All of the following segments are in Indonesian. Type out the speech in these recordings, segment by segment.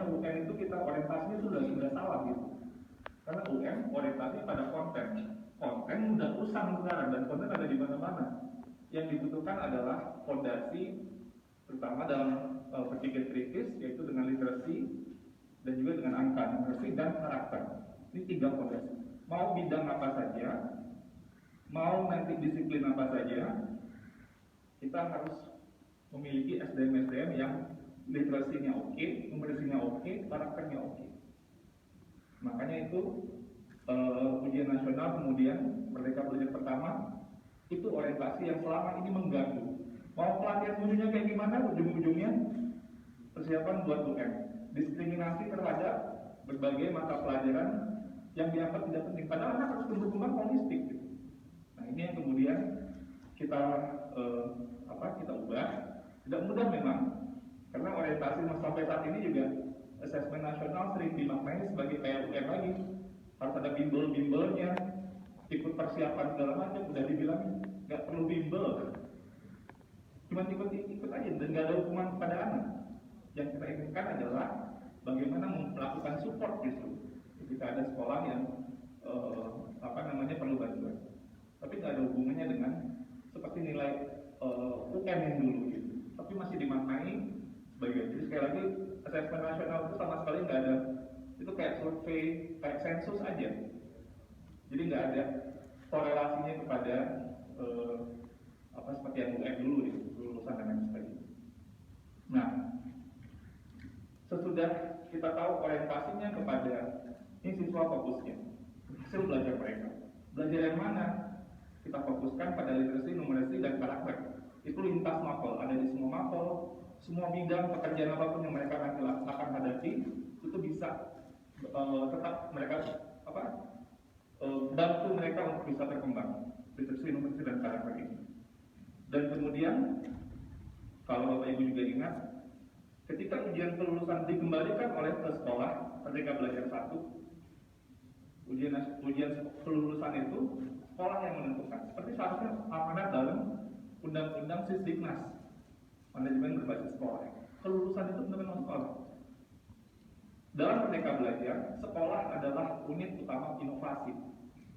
UN itu kita orientasinya sudah salah gitu. Karena UN orientasi pada konten. Konten udah usang sekarang dan konten ada di mana-mana. Yang dibutuhkan adalah fondasi, terutama dalam berpikir kritis, yaitu dengan literasi dan juga dengan angka, numerasi dan karakter. Ini 3 fondasi. Mau bidang apa saja, mau nanti disiplin apa saja, kita harus memiliki SDM yang literasinya oke, numerasinya oke, karakternya oke. Makanya itu ujian nasional kemudian Merdeka Belajar pertama itu orientasi yang selama ini mengganggu. Mau pelatihan musuhnya kayak gimana, ujung-ujungnya persiapan buat UN. Diskriminasi terhadap berbagai mata pelajaran yang dianggap tidak penting. Padahal anak harus tumbuh kembang holistik. Gitu. Nah ini yang kemudian kita kita ubah. Tidak mudah memang, karena orientasi sampai saat ini juga asesmen nasional sering dimaknai sebagai kayak UN lagi. Harus ada bimbel-bimbelnya, ikut persiapan segala macam. Udah dibilang nggak perlu bimbel, cuma ikut aja dan nggak ada hukuman kepada anak. Yang kita inginkan adalah bagaimana melakukan support justru ketika ada sekolah yang perlu bantuan. Tapi nggak ada hubungannya dengan seperti nilai UN yang dulu gitu. Tapi masih dimaknai sebagai. Jadi sekali lagi asesmen nasional itu sama sekali nggak ada. Itu kayak survei, kayak sensus aja. Jadi nggak ada korelasinya kepada seperti yang UN dulu gitu, lulusan dan lain sebagainya. Nah, sesudah kita tahu orientasinya kepada ini siswa fokusnya, hasil belajar mereka. Belajar yang mana? Kita fokuskan pada literasi, numerasi, dan karakter. Itu lintas mapel, ada di semua mapel, semua bidang pekerjaan apapun yang mereka nanti akan hadapi itu bisa tetap mereka bantu mereka untuk bisa berkembang literasi, numerasi, dan karakter ini. Dan kemudian kalau Bapak Ibu juga ingat, ketika ujian kelulusan dikembalikan oleh ke sekolah ketika belajar 1, ujian kelulusan itu sekolah yang menentukan. Seperti seharusnya amanat dalam Undang-Undang Sisdiknas, manajemen berbasis sekolah. Kelulusan itu benar-benar sekolah. Dalam Merdeka Belajar, sekolah adalah unit utama inovasi.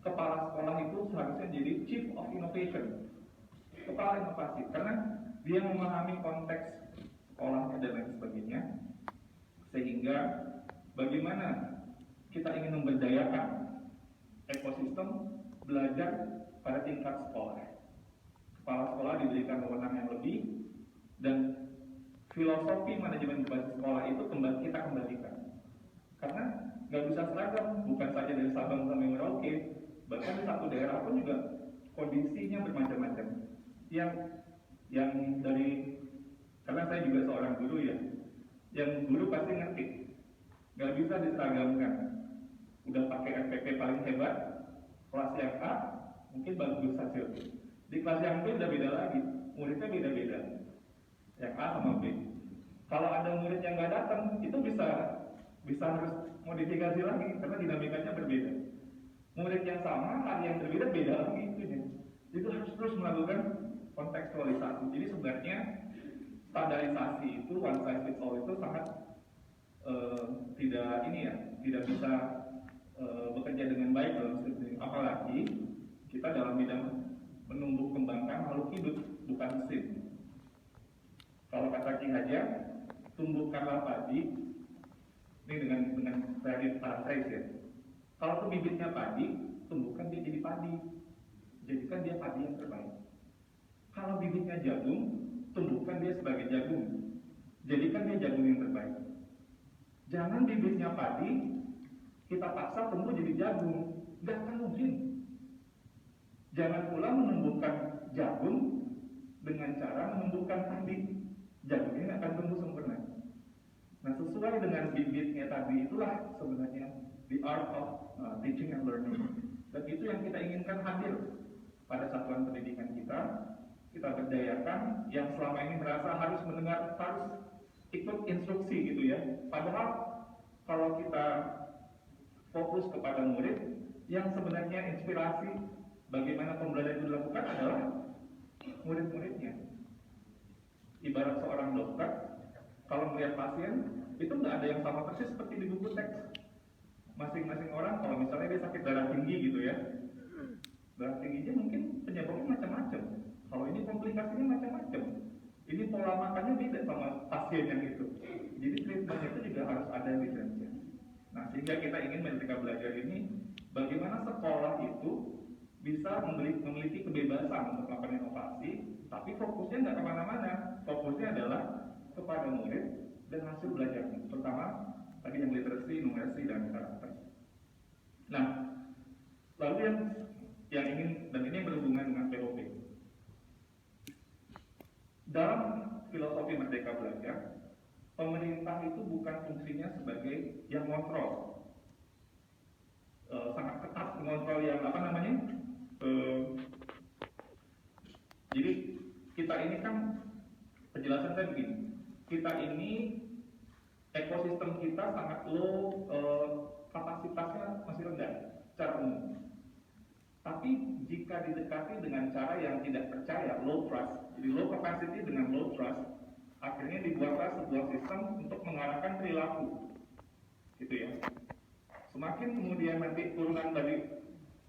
Kepala sekolah itu seharusnya jadi Chief of Innovation, kepala inovasi, karena dia memahami konteks sekolahnya dan lain sebagainya, sehingga bagaimana kita ingin memberdayakan ekosistem belajar pada tingkat sekolah. Kepala sekolah diberikan wewenang yang lebih, dan filosofi manajemen berbasis sekolah itu kita kembalikan. Karena nggak bisa seragam, bukan saja dari Sabang sampai Merauke, bahkan di satu daerah pun juga kondisinya bermacam-macam. Yang dari, karena saya juga seorang guru ya, yang guru pasti ngerti, nggak bisa diseragamkan. Udah pakai FPP paling hebat, kelas yang A mungkin bagus hasil. Di kelas yang B udah beda lagi, muridnya beda-beda. Yang A sama B. Kalau ada murid yang nggak datang, itu bisa harus modifikasi lagi karena dinamikanya berbeda. Murid yang sama, hari yang berbeda beda lagi itunya. Itu harus terus melakukan kontekstualisasi. Jadi sebenarnya standarisasi itu, one size fits all itu sangat tidak bisa bekerja dengan baik dalam sistem. Apalagi kita dalam bidang menumbuh kembangkan makhluk hidup, bukan mesin. Kalau kata Ki Hajar, tumbuhkanlah padi. Ini dengan kredit paraphrase ya. Kalau itu bibitnya padi, tumbuhkan dia jadi padi. Jadikan dia padi yang terbaik. Kalau bibitnya jagung, tumbuhkan dia sebagai jagung. Jadikan dia jagung yang terbaik. Jangan bibitnya padi, kita paksa tumbuh jadi jagung. Nggak akan mungkin. Jangan pula menumbuhkan jagung dengan cara menumbuhkan padi. Jagungnya nggak akan tumbuh sempurna. Nah, sesuai dengan bibitnya tadi, itulah sebenarnya the art of teaching and learning. Dan itu yang kita inginkan hadir pada satuan pendidikan kita. Kita berdayakan yang selama ini merasa harus mendengar, harus ikut instruksi gitu ya. Padahal kalau kita fokus kepada murid, yang sebenarnya inspirasi bagaimana pembelajaran itu dilakukan adalah murid-muridnya. Ibarat seorang dokter, kalau melihat pasien, itu nggak ada yang sama persis seperti di buku teks. Masing-masing orang kalau misalnya dia sakit darah tinggi gitu ya, darah tingginya mungkin penyebabnya macam-macam. Kalau ini komplikasinya macam-macam. Ini pola makannya beda sama pasien yang itu. Jadi treatment itu juga harus ada evidence-nya. Nah, sehingga kita ingin Merdeka Belajar ini bagaimana sekolah itu bisa memiliki kebebasan untuk melakukan inovasi, tapi fokusnya nggak kemana-mana. Fokusnya adalah kepada murid dan hasil belajarnya, terutama tadi yang literasi, numerasi, dan karakter. Nah, lalu yang ingin, dan ini berhubungan dengan POP. Dalam filosofi Merdeka Belajar, pemerintah itu bukan fungsinya sebagai yang kontrol, sangat ketat mengontrol yang apa namanya. Jadi kita ini kan penjelasan saya begini, kita ini ekosistem kita sangat low, kapasitasnya masih rendah secara umum. Tapi jika didekati dengan cara yang tidak percaya, low trust, jadi low capacity dengan low trust, akhirnya dibuatlah sebuah sistem untuk mengarahkan perilaku, gitu ya. Semakin kemudian nanti turunan dari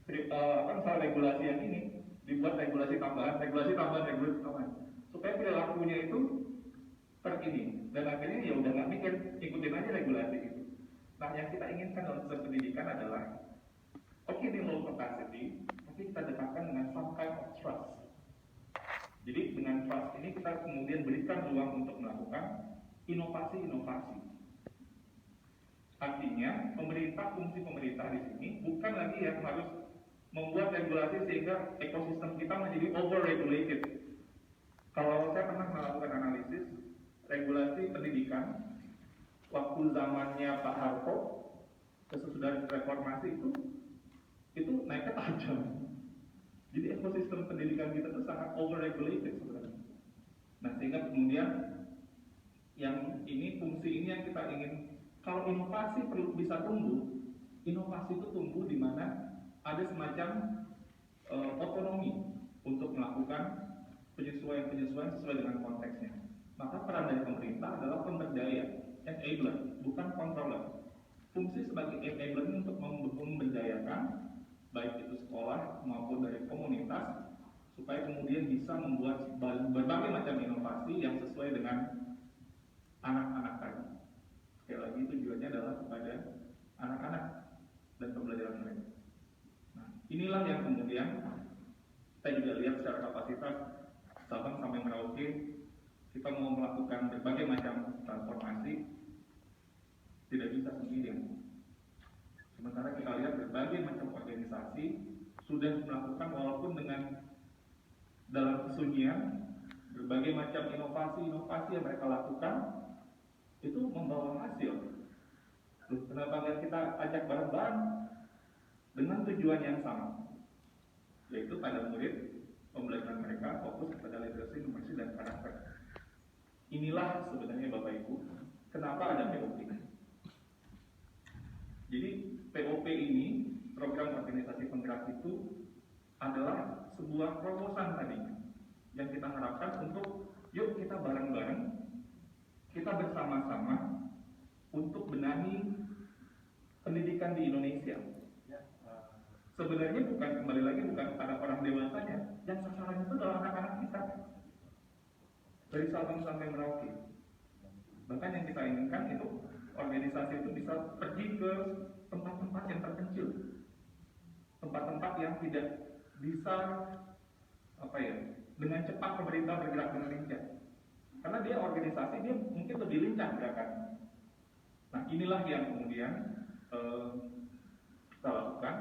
misalnya regulasi yang ini, dibuat regulasi tambahan, supaya perilakunya itu terkini, dan akhirnya ya udah nggak mikir, ikutin aja regulasi itu. Nah, yang kita inginkan dalam sistem pendidikan adalah oke, ini low capacity, tapi kita dekatkan dengan some kind of trust. Jadi dengan trust ini kita kemudian berikan ruang untuk melakukan inovasi-inovasi. Artinya fungsi pemerintah di sini bukan lagi yang harus membuat regulasi sehingga ekosistem kita menjadi over-regulated. Kalau saya pernah melakukan analisis regulasi pendidikan waktu zamannya Pak Harto, sesudah reformasi itu naiknya tajam. Jadi ekosistem pendidikan kita itu sangat over-regulated sebenarnya. Nah, sehingga kemudian yang ini, fungsi ini yang kita ingin, kalau inovasi perlu bisa tumbuh, inovasi itu tumbuh di mana ada semacam otonomi untuk melakukan penyesuaian-penyesuaian sesuai dengan konteksnya. Maka peran dari pemerintah adalah pemberdaya, enabler, bukan controller. Fungsi sebagai enabler untuk memberdayakan baik itu sekolah maupun dari komunitas, supaya kemudian bisa membuat berbagai macam inovasi yang sesuai dengan anak-anak tadi. Sekali lagi tujuannya adalah kepada anak-anak dan pembelajaran mereka. Nah, inilah yang kemudian saya juga lihat secara kapasitas Sabang sampai Merauke, kita mau melakukan berbagai macam transformasi tidak bisa sendirian. Sementara kita lihat berbagai macam organisasi sudah melakukan, walaupun dengan dalam kesunyian, berbagai macam inovasi-inovasi yang mereka lakukan itu membawa hasil. Kenapa nggak kita ajak bareng-bareng dengan tujuan yang sama, yaitu pada murid, pembelajaran mereka fokus kepada literasi, numerasi, dan karakter. Inilah sebenarnya Bapak Ibu, kenapa ada POP. Jadi POP ini, program organisasi penggerak itu adalah sebuah terobosan tadi yang kita harapkan untuk yuk kita bareng-bareng, kita bersama-sama untuk benahi pendidikan di Indonesia. Sebenarnya bukan, kembali lagi, bukan pada orang dewasanya, yang sasaran itu adalah anak-anak kita dari Sabang sampai Merauke. Bahkan yang kita inginkan itu organisasi itu bisa pergi ke tempat-tempat yang terpencil, tempat-tempat yang tidak bisa dengan cepat pemerintah bergerak dengan lincah, karena dia organisasi, dia mungkin lebih lincah gerakan. Nah, inilah yang kemudian kita lakukan,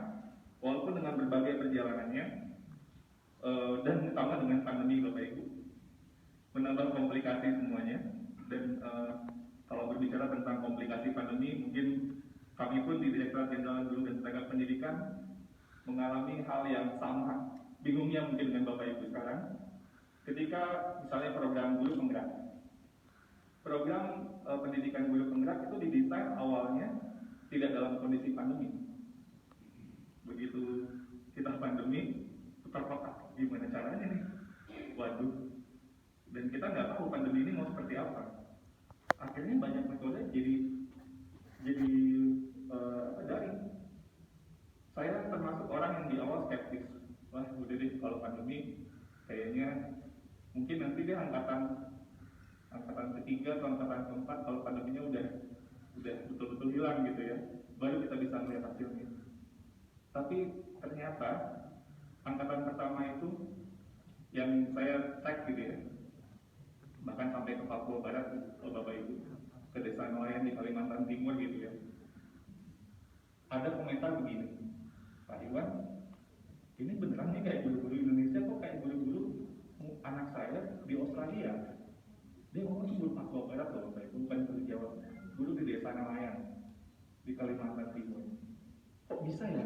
walaupun dengan berbagai perjalanannya, dan ditambah dengan pandemi Bapak Ibu, menambah komplikasi semuanya. Dan kalau berbicara tentang komplikasi pandemi, mungkin kami pun di Direktorat Jenderal Guru dan Tenaga Pendidikan mengalami hal yang sama, bingungnya mungkin dengan Bapak Ibu sekarang, ketika misalnya program guru penggerak. Program pendidikan guru penggerak itu didesain awalnya tidak dalam kondisi pandemi. Begitu kita pandemi, putar otak, gimana caranya nih? Waduh, dan kita nggak tahu pandemi ini mau seperti apa. akhirnya banyak metode jadi daring. Saya termasuk orang yang di awal skeptis, wah udah deh kalau pandemi kayaknya mungkin nanti dia angkatan ketiga atau angkatan keempat kalau pandeminya udah betul-betul hilang gitu ya, baru kita bisa melihat hasilnya. Tapi ternyata angkatan pertama itu yang saya cek gitu ya, bahkan sampai ke Papua Barat, kalau Bapak Ibu ke desa nelayan di Kalimantan Timur gitu ya, ada komentar begini, Pak Iwan, ini beneran nih kayak guru-guru Indonesia kok kayak guru-guru anak saya di Australia. Dia ngomong guru Papua Barat loh Bapak Ibu, bukan guru Jawa, guru di desa nelayan di Kalimantan Timur. Kok bisa ya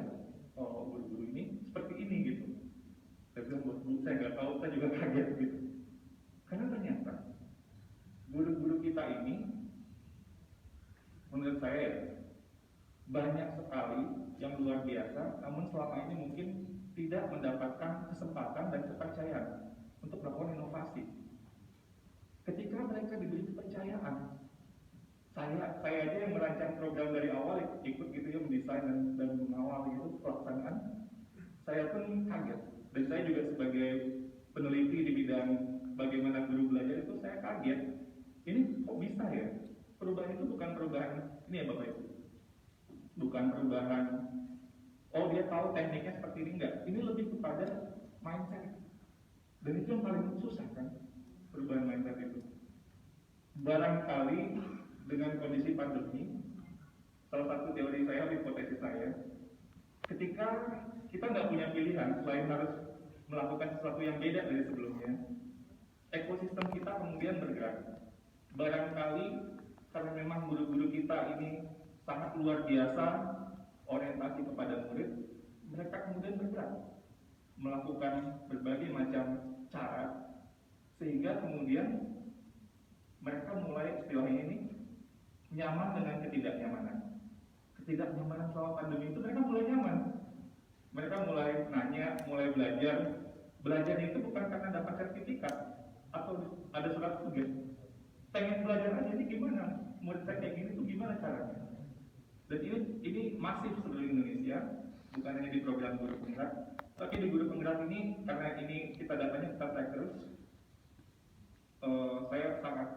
guru-guru ini seperti ini gitu? Saya bilang, saya nggak tahu, saya juga kaget gitu. Karena ternyata guru-guru kita ini, menurut saya ya, banyak sekali yang luar biasa, namun selama ini mungkin tidak mendapatkan kesempatan dan kepercayaan untuk melakukan inovasi. Ketika mereka diberi kepercayaan, saya aja yang merancang program dari awal, ikut gitu ya, mendesain dan mengawal gitu pelaksanaan, saya pun kaget. Dan saya juga sebagai peneliti di bidang bagaimana guru belajar itu, saya kaget. Ini kok bisa ya? Perubahan itu bukan perubahan, ini ya Bapak Ibu, bukan perubahan, oh dia tahu tekniknya seperti ini, enggak. Ini lebih kepada mindset. Dan itu yang paling susah kan, perubahan mindset itu. Barangkali dengan kondisi pandemi, salah satu teori saya, hipotesis saya, ketika kita nggak punya pilihan selain harus melakukan sesuatu yang beda dari sebelumnya, ekosistem kita kemudian bergerak. Barangkali karena memang guru-guru kita ini sangat luar biasa orientasi kepada murid, mereka kemudian bergerak melakukan berbagai macam cara, sehingga kemudian mereka mulai, istilahnya ini, nyaman dengan ketidaknyamanan. Ketidaknyamanan selama pandemi itu mereka mulai nyaman. Mereka mulai nanya, mulai belajar. Belajar itu bukan karena dapat sertifikat atau ada surat tugas. Pengen belajar aja, ini gimana? Murid saya kayak gini tuh gimana caranya? Dan ini masif seluruh Indonesia, bukan hanya di program guru penggerak, tapi di guru penggerak ini, karena ini kita datanya kita track terus, saya sangat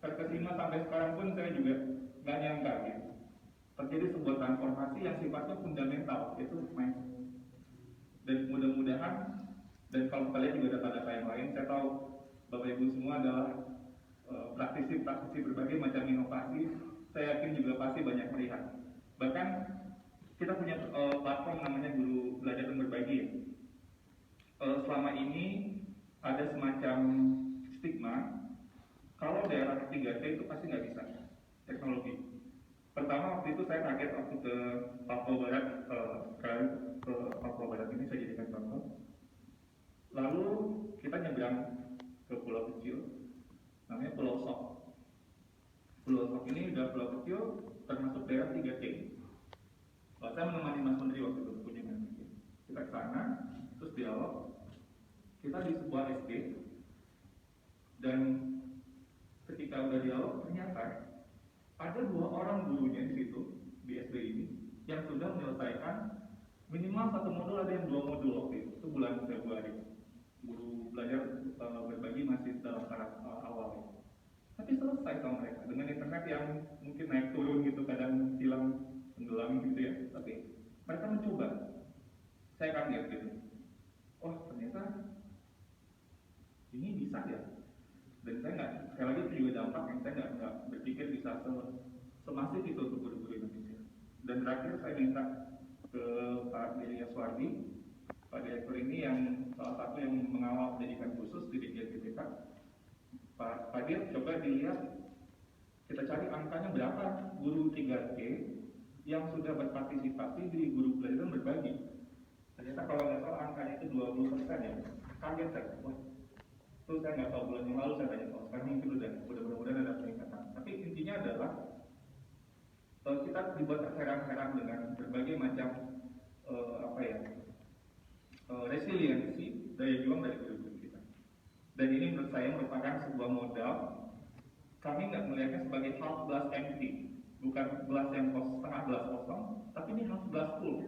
terkesima sampai sekarang pun saya juga nggak nyangka gitu. Terjadi sebuah transformasi yang sifatnya fundamental, itu mindset. Dan mudah-mudahan, dan kalau kita lihat juga data-data yang lain, saya tahu Bapak Ibu semua adalah praktisi berbagai macam inovasi. Saya yakin juga pasti banyak melihat. Bahkan kita punya platform namanya Guru Belajar dan Berbagi. Selama ini ada semacam stigma kalau daerah 3T itu pasti nggak bisa teknologi. Pertama waktu itu saya kaget waktu ke Papua Barat, ke Papua Barat ini saya jadikan contoh. Lalu kita nyebrang ke pulau kecil, namanya Pulau Sok. Pulau Sok ini udah pulau kecil, termasuk daerah 3T. Saya menemani Mas Menteri waktu itu kunjungan. Kita ke sana, terus dialog. Kita di sebuah SD, dan ketika udah dialog ternyata ada 2 orang gurunya di situ di SD ini yang sudah menyelesaikan minimal 1 modul, ada yang 2 modul waktu itu bulan Februari. Guru belajar berbagi masih dalam tahap awal, tapi selesai sama mereka dengan internet yang mungkin naik turun gitu, kadang hilang, tenggelam gitu ya, tapi mereka mencoba. Saya kaget gitu, wah ternyata ini bisa ya. Dan saya nggak, sekali lagi itu juga dampak yang saya nggak berpikir bisa semasif itu untuk guru-guru Indonesia. Dan terakhir saya minta ke Pak Diri Yaswardi, Pak Direktur ini yang salah satu yang mengawal pendidikan khusus di Dijen PPK. Pak Dir, coba dilihat, kita cari angkanya berapa guru 3T yang sudah berpartisipasi di Guru Belajar dan Berbagi. Ternyata kalau nggak salah angkanya itu 20% ya. Kaget saya. Wah, itu saya nggak tahu, bulan yang lalu saya tanya, sekarang mungkin udah mudah-mudahan ada peningkatan. Tapi intinya adalah kita dibuat terheran-heran dengan berbagai macam resiliensi daya juang dari guru-guru kita. Dan ini menurut saya merupakan sebuah modal kami nggak melihatnya sebagai half glass empty, bukan gelas yang setengah gelas kosong, tapi ini half glass full.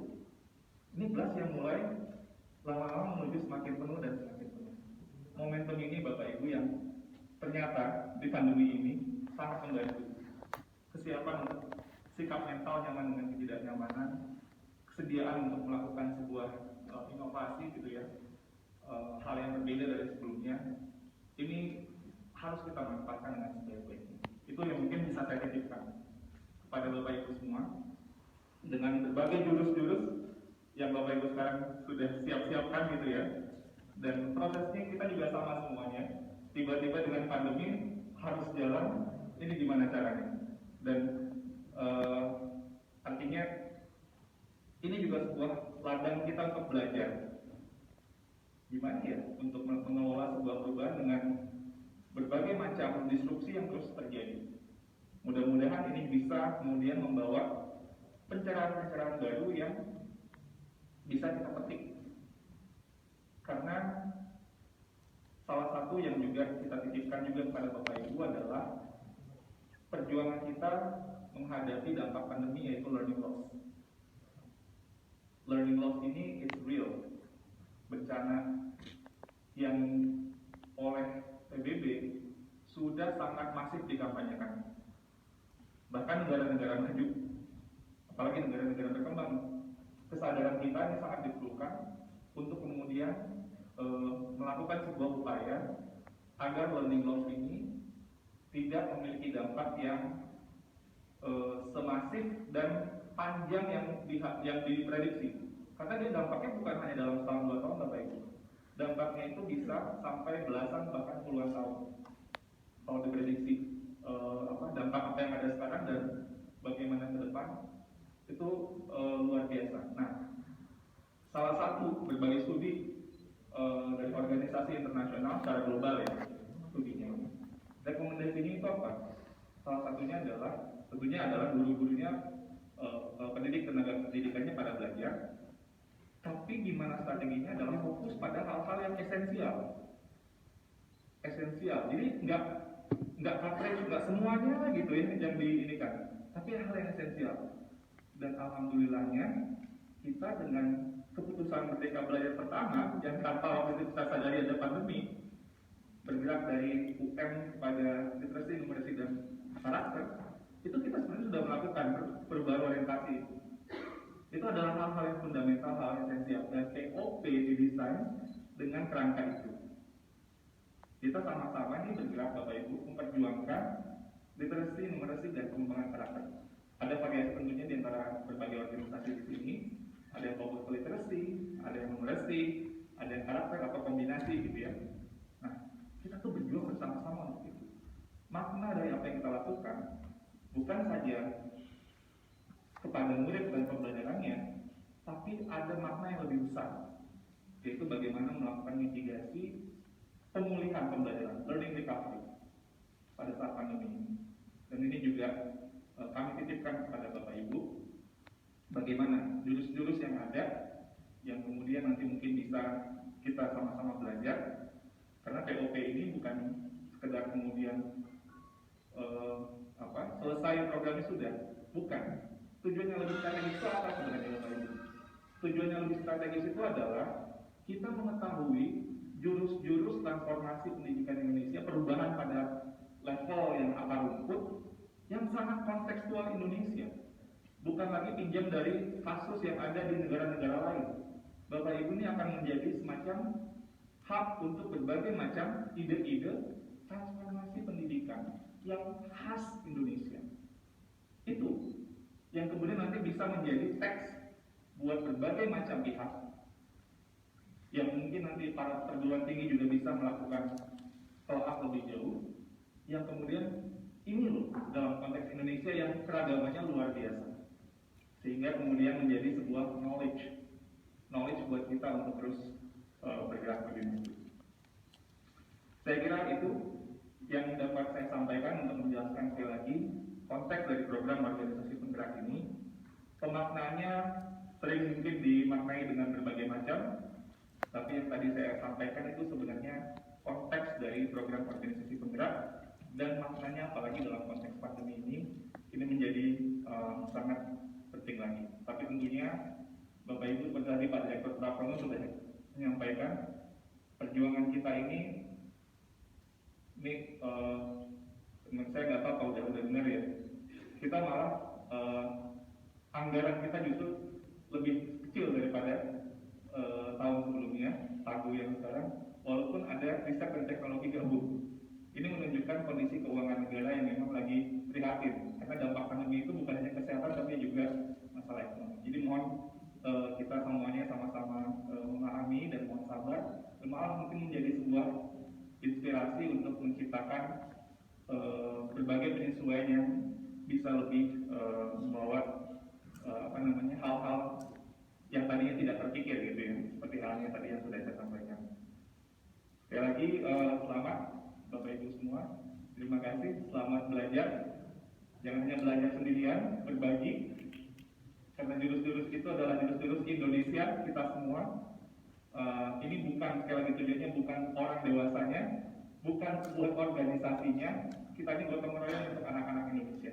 Ini gelas yang mulai lama-lama menuju semakin penuh dan semakin penuh. Momentum ini Bapak Ibu yang ternyata di pandemi ini sangat membantu kesiapan untuk sikap mental nyaman dengan ketidaknyamanan, kesediaan untuk melakukan sebuah inovasi gitu ya, hal yang berbeda dari sebelumnya. Ini harus kita manfaatkan dengan sebaik-baiknya. Itu yang mungkin bisa saya titipkan kepada Bapak Ibu semua dengan berbagai jurus-jurus yang Bapak Ibu sekarang sudah siap-siapkan gitu ya. Dan prosesnya kita juga sama semuanya. Tiba-tiba dengan pandemi harus jalan, ini gimana caranya? Dan artinya ini juga sebuah ladang kita untuk belajar gimana ya untuk mengelola sebuah perubahan dengan berbagai macam disrupsi yang terus terjadi. Mudah-mudahan ini bisa kemudian membawa pencerahan-pencerahan baru yang bisa kita petik. Karena salah satu yang juga kita titipkan juga kepada Bapak Ibu adalah perjuangan kita menghadapi dampak pandemi, yaitu learning loss. Learning loss ini is real, bencana yang oleh PBB sudah sangat masif dikampanyekan. Bahkan negara-negara maju, apalagi negara-negara berkembang, kesadaran kita ini sangat diperlukan untuk kemudian melakukan sebuah upaya agar learning loss ini tidak memiliki dampak yang semasif dan panjang yang diprediksi. Karena dia dampaknya bukan hanya dalam setahun 2 tahun Bapak Ibu. Dampaknya itu bisa sampai belasan bahkan puluhan tahun. Kalau diprediksi dampak apa yang ada sekarang dan bagaimana ke depan itu luar biasa. Nah, salah satu berbagai studi dari organisasi internasional secara global ya, studinya. Rekomendasinya itu apa? Salah satunya adalah guru-gurunya pendidik tenaga pendidikannya pada belajar. Tapi gimana strateginya adalah fokus pada hal-hal yang esensial. Jadi nggak coverage, nggak semuanya gitu ya yang diinikan, tapi hal yang esensial. Dan alhamdulillahnya kita dengan keputusan Merdeka Belajar pertama yang tanpa waktu itu kita sadari ada pandemi, bergerak dari UM kepada literasi, numerasi dan karakter, itu kita sebenarnya sudah melakukan perubahan orientasi. Itu adalah hal-hal yang fundamental, hal yang esensial, dan POP didesain dengan kerangka itu. Kita sama-sama ini bergerak Bapak Ibu memperjuangkan literasi, numerasi dan pengembangan karakter. Ada variasi tentunya di antara berbagai organisasi di sini. Ada yang fokus ke literasi, ada yang numerasi, ada yang karakter atau kombinasi gitu ya. Nah, kita tuh berjuang bersama-sama untuk itu. Makna dari apa yang kita lakukan bukan saja kepada murid dan pembelajarannya, tapi ada makna yang lebih besar, yaitu bagaimana melakukan mitigasi pemulihan pembelajaran, learning recovery pada saat pandemi ini. Dan ini juga kami titipkan kepada Bapak Ibu, bagaimana jurus-jurus yang ada yang kemudian nanti mungkin bisa kita sama-sama belajar. Karena POP ini bukan sekedar kemudian selesai programnya sudah, bukan. Tujuannya lebih strategis itu apa sebenarnya Bapak Ibu? Tujuannya lebih strategis itu adalah kita mengetahui jurus-jurus transformasi pendidikan Indonesia, perubahan pada level yang akar rumput yang sangat kontekstual Indonesia, bukan lagi pinjam dari kasus yang ada di negara-negara lain. Bapak Ibu ini akan menjadi semacam hub untuk berbagai macam ide-ide transformasi pendidikan yang khas Indonesia. Itu yang kemudian nanti bisa menjadi teks buat berbagai macam pihak, yang mungkin nanti para perguruan tinggi juga bisa melakukan follow-up lebih jauh, yang kemudian ini loh dalam konteks Indonesia yang keragamannya luar biasa, sehingga kemudian menjadi sebuah knowledge buat kita untuk terus bergerak lebih maju. Saya kira itu yang dapat saya sampaikan untuk menjelaskan sekali lagi konteks dari program organisasi penggerak ini. Pemaknaannya sering mungkin dimaknai dengan berbagai macam, tapi yang tadi saya sampaikan itu sebenarnya konteks dari program organisasi penggerak dan maknanya apalagi dalam konteks pandemi ini menjadi sangat penting lagi. Tapi tentunya Bapak Ibu seperti tadi Pak Direktur Prakono sudah menyampaikan, perjuangan kita ini saya nggak tahu kalau udah benar ya, kita malah anggaran kita justru lebih kecil daripada tahun sebelumnya, tahun yang sekarang, walaupun ada riset dan teknologi gabung. Ini menunjukkan kondisi keuangan negara yang memang lagi prihatin, karena dampak pandemi itu bukan hanya kesehatan tapi juga masalah ekonomi. Jadi mohon kita semuanya sama-sama memahami dan mohon sabar, dan malah mungkin menjadi sebuah inspirasi untuk menciptakan berbagai penyesuaian yang bisa lebih membawa hal-hal yang tadinya tidak terpikir gitu ya, seperti halnya tadi yang sudah saya sampaikan. Sekali lagi selamat Bapak Ibu semua, terima kasih, selamat belajar. Jangan hanya belajar sendirian, berbagi, karena jurus-jurus itu adalah jurus-jurus Indonesia kita semua. Ini bukan, sekali lagi tujuannya bukan orang dewasanya, bukan sebuah organisasinya, kita ini gotong royong untuk anak-anak Indonesia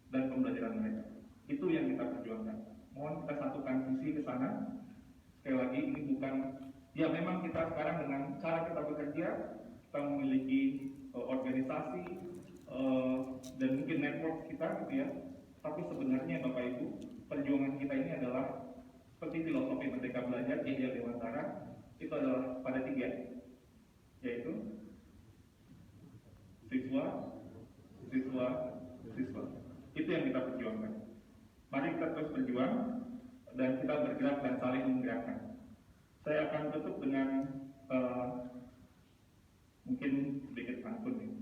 dan pembelajaran mereka. Itu yang kita perjuangkan. Mohon kita satukan visi ke sana. Sekali lagi ini bukan, ya memang kita sekarang dengan cara kita bekerja, kita memiliki organisasi dan mungkin network kita gitu ya. Tapi sebenarnya Bapak Ibu, perjuangan kita ini adalah seperti filosofi Merdeka Belajar Ideal Dewantara, itu adalah pada 3, yaitu siswa, siswa, siswa. Itu yang kita perjuangkan. Mari kita terus berjuang dan kita bergerak dan saling menggerakkan. Saya akan tutup dengan mungkin sedikit pantun nih.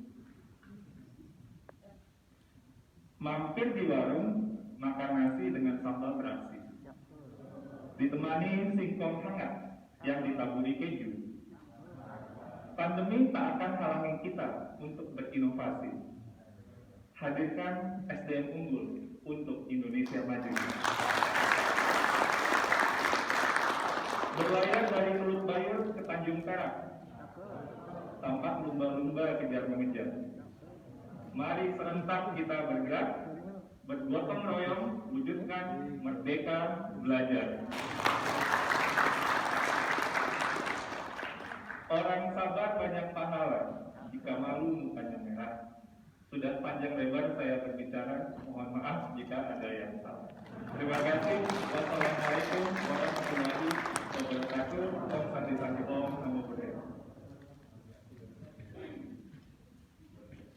Mampir di warung, makan nasi dengan sambal terasi, ditemani singkong hangat yang ditaburi keju. Pandemi tak akan halangi kita untuk berinovasi. Hadirkan SDM unggul untuk Indonesia maju. Berlayar dari Teluk Bayur ke Tanjung Perak, tampak lumba-lumba kejar mengejar. Mari serentak kita bergerak, bergotong royong, wujudkan Merdeka Belajar. Orang sabar banyak pahala, jika malu mukanya merah. Sudah panjang lebar saya berbicara, mohon maaf jika ada yang salah. Terima kasih. Wassalamualaikum warahmatullahi wabarakatuh. Om Santi Santi Om Namo Buddhaya.